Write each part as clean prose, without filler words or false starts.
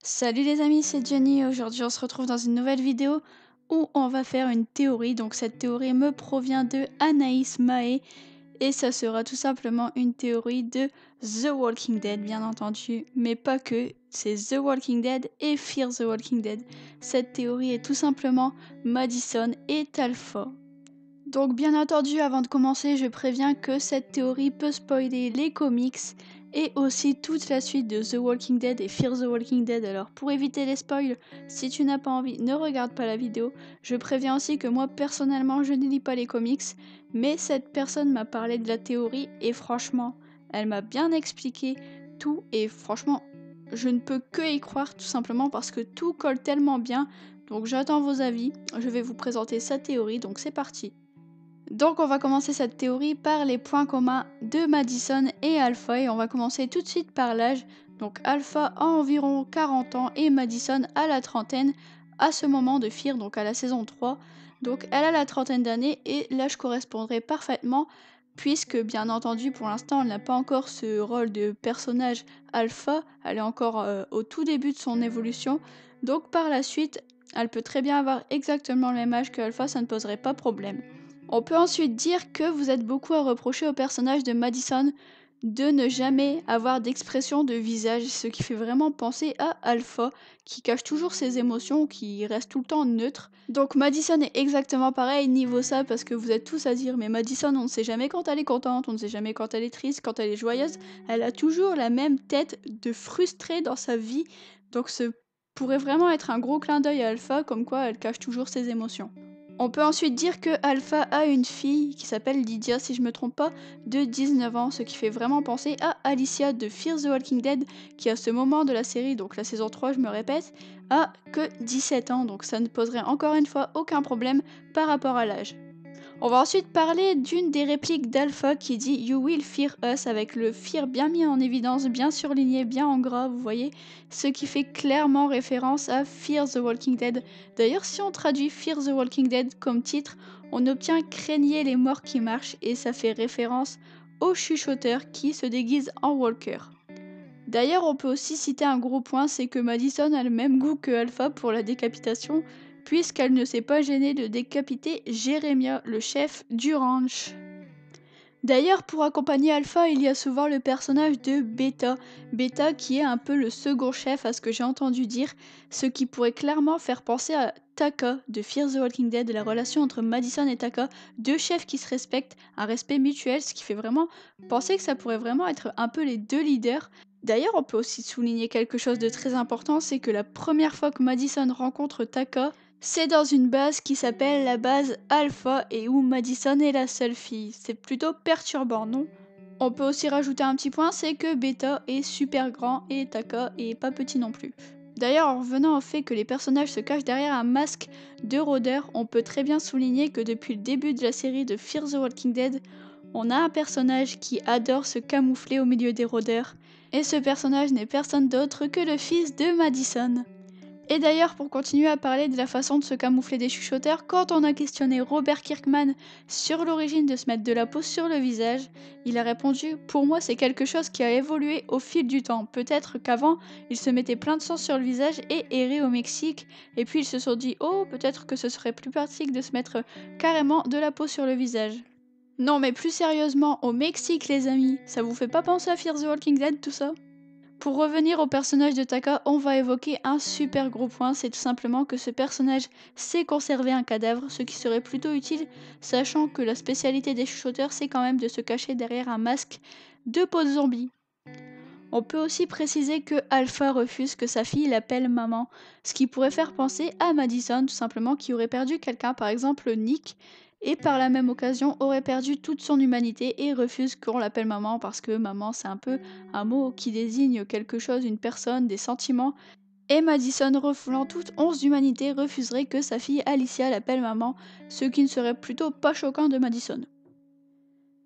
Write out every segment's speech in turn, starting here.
Salut les amis, c'est Jenny. Aujourd'hui, on se retrouve dans une nouvelle vidéo où on va faire une théorie. Donc, cette théorie me provient de Anaïs Mae et ça sera tout simplement une théorie de The Walking Dead, bien entendu, mais pas que. C'est The Walking Dead et Fear the Walking Dead. Cette théorie est tout simplement Madison et Alpha. Donc bien entendu, avant de commencer, je préviens que cette théorie peut spoiler les comics et aussi toute la suite de The Walking Dead et Fear the Walking Dead. Alors pour éviter les spoils, si tu n'as pas envie, ne regarde pas la vidéo. Je préviens aussi que moi personnellement, je ne lis pas les comics, mais cette personne m'a parlé de la théorie et franchement, elle m'a bien expliqué tout et franchement, je ne peux que y croire tout simplement parce que tout colle tellement bien. Donc j'attends vos avis, je vais vous présenter sa théorie, donc c'est parti. Donc on va commencer cette théorie par les points communs de Madison et Alpha et on va commencer tout de suite par l'âge. Donc Alpha a environ 40 ans et Madison a la trentaine à ce moment de Fear, donc à la saison 3. Donc elle a la trentaine d'années et l'âge correspondrait parfaitement puisque bien entendu pour l'instant elle n'a pas encore ce rôle de personnage Alpha, elle est encore au tout début de son évolution. Donc par la suite elle peut très bien avoir exactement le même âge que Alpha, ça ne poserait pas problème. On peut ensuite dire que vous êtes beaucoup à reprocher au personnage de Madison de ne jamais avoir d'expression de visage, ce qui fait vraiment penser à Alpha, qui cache toujours ses émotions, qui reste tout le temps neutre. Donc Madison est exactement pareil niveau ça, parce que vous êtes tous à dire mais Madison on ne sait jamais quand elle est contente, on ne sait jamais quand elle est triste, quand elle est joyeuse, elle a toujours la même tête de frustrée dans sa vie, donc ce pourrait vraiment être un gros clin d'œil à Alpha, comme quoi elle cache toujours ses émotions. On peut ensuite dire que Alpha a une fille qui s'appelle Lydia, si je me trompe pas, de 19 ans, ce qui fait vraiment penser à Alicia de Fear the Walking Dead, qui à ce moment de la série, donc la saison 3 je me répète, a que 17 ans, donc ça ne poserait encore une fois aucun problème par rapport à l'âge. On va ensuite parler d'une des répliques d'Alpha qui dit You will fear us avec le fear bien mis en évidence, bien surligné, bien en gras, vous voyez, ce qui fait clairement référence à Fear the Walking Dead. D'ailleurs, si on traduit Fear the Walking Dead comme titre, on obtient Craignez les morts qui marchent et ça fait référence au chuchoteur qui se déguise en walker. D'ailleurs, on peut aussi citer un gros point, c'est que Madison a le même goût que Alpha pour la décapitation, puisqu'elle ne s'est pas gênée de décapiter Jeremiah, le chef du ranch. D'ailleurs, pour accompagner Alpha, il y a souvent le personnage de Beta. Beta qui est un peu le second chef à ce que j'ai entendu dire, ce qui pourrait clairement faire penser à Taka de Fear the Walking Dead, la relation entre Madison et Taka, deux chefs qui se respectent, un respect mutuel, ce qui fait vraiment penser que ça pourrait vraiment être un peu les deux leaders. D'ailleurs, on peut aussi souligner quelque chose de très important, c'est que la première fois que Madison rencontre Taka, c'est dans une base qui s'appelle la base Alpha et où Madison est la seule fille. C'est plutôt perturbant, non? On peut aussi rajouter un petit point, c'est que Beta est super grand et Taka est pas petit non plus. D'ailleurs, en revenant au fait que les personnages se cachent derrière un masque de rôdeur, on peut très bien souligner que depuis le début de la série de Fear the Walking Dead, on a un personnage qui adore se camoufler au milieu des rôdeurs. Et ce personnage n'est personne d'autre que le fils de Madison. Et d'ailleurs, pour continuer à parler de la façon de se camoufler des chuchoteurs, quand on a questionné Robert Kirkman sur l'origine de se mettre de la peau sur le visage, il a répondu « Pour moi, c'est quelque chose qui a évolué au fil du temps. Peut-être qu'avant, ils se mettaient plein de sang sur le visage et erraient au Mexique, et puis ils se sont dit « Oh, peut-être que ce serait plus pratique de se mettre carrément de la peau sur le visage. » Non mais plus sérieusement, au Mexique les amis, ça vous fait pas penser à Fear the Walking Dead tout ça? Pour revenir au personnage de Taka, on va évoquer un super gros point, c'est tout simplement que ce personnage sait conserver un cadavre, ce qui serait plutôt utile, sachant que la spécialité des chuchoteurs c'est quand même de se cacher derrière un masque de peau de zombie. On peut aussi préciser que Alpha refuse que sa fille l'appelle maman, ce qui pourrait faire penser à Madison tout simplement qui aurait perdu quelqu'un, par exemple Nick, et par la même occasion aurait perdu toute son humanité et refuse qu'on l'appelle maman parce que maman c'est un peu un mot qui désigne quelque chose, une personne, des sentiments. Et Madison, refoulant toute once d'humanité, refuserait que sa fille Alicia l'appelle maman, ce qui ne serait plutôt pas choquant de Madison.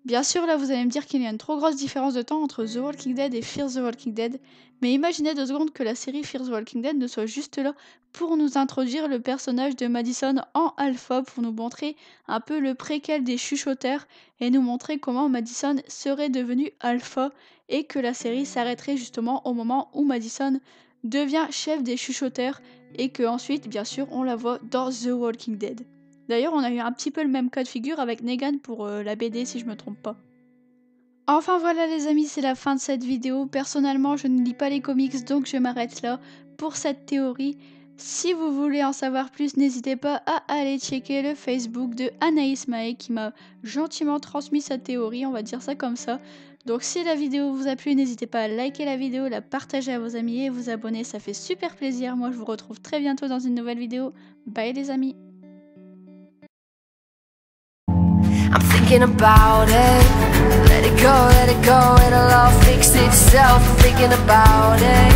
Bien sûr, là vous allez me dire qu'il y a une trop grosse différence de temps entre The Walking Dead et Fear the Walking Dead, mais imaginez 2 secondes que la série Fear the Walking Dead ne soit juste là pour nous introduire le personnage de Madison en alpha, pour nous montrer un peu le préquel des chuchoteurs et nous montrer comment Madison serait devenue alpha et que la série s'arrêterait justement au moment où Madison devient chef des chuchoteurs et que ensuite, bien sûr, on la voit dans The Walking Dead. D'ailleurs, on a eu un petit peu le même cas de figure avec Negan pour la BD si je me trompe pas. Enfin voilà les amis, c'est la fin de cette vidéo. Personnellement, je ne lis pas les comics, donc je m'arrête là pour cette théorie. Si vous voulez en savoir plus, n'hésitez pas à aller checker le Facebook de Anaïs Mae qui m'a gentiment transmis sa théorie, on va dire ça comme ça. Donc si la vidéo vous a plu, n'hésitez pas à liker la vidéo, la partager à vos amis et vous abonner, ça fait super plaisir. Moi je vous retrouve très bientôt dans une nouvelle vidéo. Bye les amis. I'm thinking about it. Let it go, it'll all fix itself. Thinking about it.